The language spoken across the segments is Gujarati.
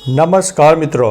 નમસ્કાર મિત્રો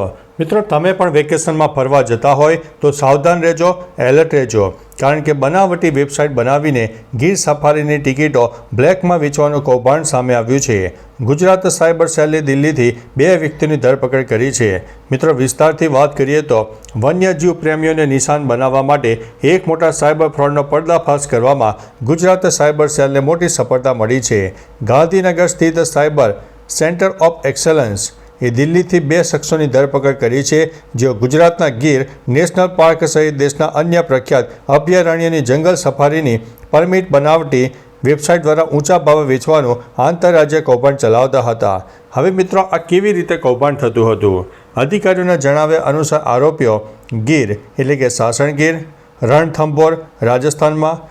તમે પણ વેકેશનમાં ફરવા જતા હોય તો સાવધાન રહેજો, એલર્ટ રહેજો, કારણ કે બનાવટી વેબસાઇટ બનાવીને ગીર સફારીની ટિકિટો બ્લેકમાં વેચવાનું કૌભાંડ સામે આવ્યું છે। ગુજરાત સાયબર સેલે દિલ્હીથી 2 વ્યક્તિની ધરપકડ કરી છે। મિત્રો વિસ્તારથી વાત કરીએ તો વન્યજીવ પ્રેમીઓને નિશાન બનાવવા માટે એક મોટા સાયબર ફ્રોડનો પર્દાફાશ કરવામાં ગુજરાત સાયબર સેલને મોટી સફળતા મળી છે। ગાંધીનગર સ્થિત સાયબર સેન્ટર ઓફ એક્સેલન્સ એ દિલ્હીથી 2 શખ્સોની ધરપકડ કરી છે, જેઓ ગુજરાતના ગીર નેશનલ પાર્ક સહિત દેશના અન્ય પ્રખ્યાત અભયારણ્યની જંગલ સફારીની પરમિટ બનાવટી વેબસાઇટ દ્વારા ઊંચા ભાવે વેચવાનું આંતરરાજ્ય કૌભાંડ ચલાવતા હતા। હવે મિત્રો આ કેવી રીતે કૌભાંડ થતું હતું? અધિકારીઓના જણાવ્યા અનુસાર આરોપીઓ ગીર એટલે કે સાસણગીર, રણથંભોર રાજસ્થાનમાં,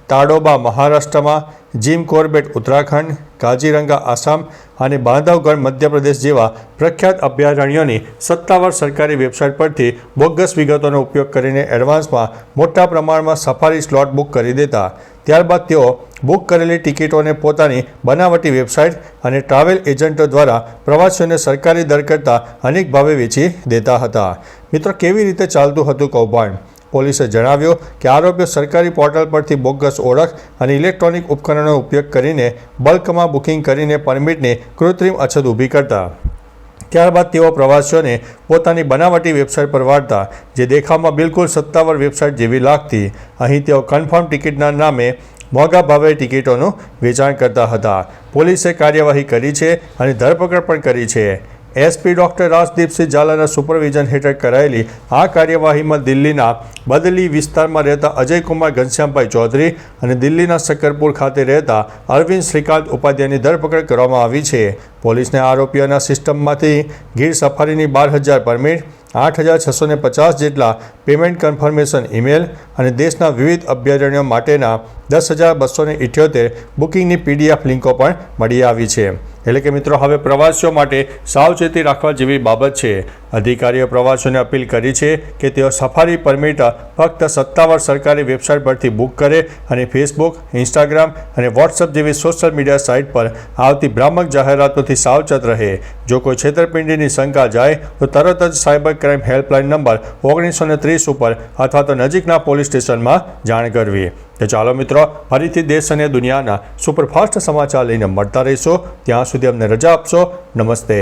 તાડોબા મહારાષ્ટ્રમાં, જીમ કોર્બેટ ઉત્તરાખંડ, કાજીરંગા આસામ અને બાંધવગઢ મધ્યપ્રદેશ જેવા પ્રખ્યાત અભયારણ્યોની સત્તાવાર સરકારી વેબસાઇટ પરથી બોગસ વિગતોનો ઉપયોગ કરીને એડવાન્સમાં મોટા પ્રમાણમાં સફારી સ્લોટ બુક કરી દેતા। ત્યારબાદ તેઓ બુક કરેલી ટિકિટોને પોતાની બનાવટી વેબસાઇટ અને ટ્રાવેલ એજન્ટો દ્વારા પ્રવાસીઓને સરકારી દર કરતાં અનેક ભાવે વેચી દેતા હતા। મિત્રો કેવી રીતે ચાલતું હતું કૌભાંડ? પોલીસે જણાવ્યું કે આરોપીઓ સરકારી પોર્ટલ પરથી બોગસ ઓળખ અને ઇલેક્ટ્રોનિક ઉપકરણોનો ઉપયોગ કરીને બલ્કમાં બુકિંગ કરીને પરમિટની કૃત્રિમ અછત ઊભી કરતા। ત્યારબાદ તેઓ પ્રવાસીઓને પોતાની બનાવટી વેબસાઇટ પર વાળતા, જે દેખાવમાં બિલકુલ સત્તાવાર વેબસાઇટ જેવી લાગતી। અહીં તેઓ કન્ફર્મ ટિકિટના નામે મોંઘા ભાવે ટિકિટોનું વેચાણ કરતા હતા। પોલીસે કાર્યવાહી કરી છે અને ધરપકડ પણ કરી છે। એસપી ડૉક્ટર રાજદીપસિંહ ઝાલાના સુપરવિઝન હેઠળ કરાયેલી આ કાર્યવાહીમાં દિલ્હીના બદલી વિસ્તારમાં રહેતા અજયકુમાર ઘનશ્યામભાઈ ચૌધરી અને દિલ્હીના શકરપુર ખાતે રહેતા અરવિંદ શ્રીકાંત ઉપાધ્યાયની ધરપકડ કરવામાં આવી છે। પોલીસને આરોપીઓના સિસ્ટમમાંથી ગીર સફારીની 12,000 પરમિટ, 8,650 જેટલા પેમેન્ટ કન્ફર્મેશન ઈમેલ અને દેશના વિવિધ અભયારણ્યો માટેના 10,278 બુકિંગની PDF લિંકો પણ મળી આવી છે। એટલે કે મિત્રો હવે પ્રવાસીઓ માટે સાવચેતી રાખવા જેવી બાબત છે। અધિકારીઓ પ્રવાસીઓને અપીલ કરી છે કે તેઓ સફારી પરમિટ ફક્ત સત્તાવાર સરકારી વેબસાઇટ પરથી બુક કરે અને ફેસબુક, ઇન્સ્ટાગ્રામ અને વોટ્સઅપ જેવી સોશિયલ મીડિયા સાઇટ પર આવતી ભ્રામક જાહેરાતોથી સાવચેત રહે। જો કોઈ છેતરપિંડીની શંકા જાય તો તરત જ સાયબર ક્રાઇમ હેલ્પલાઇન નંબર 1930 ઉપર અથવા તો નજીકના પોલીસ સ્ટેશનમાં જાણ કરવી। તો ચાલો મિત્રો, ફરીથી દેશ અને દુનિયાના સુપરફાસ્ટ સમાચાર લઈને મળતા રહીશું। ત્યાં સુધી અમને રજા આપશો। નમસ્તે।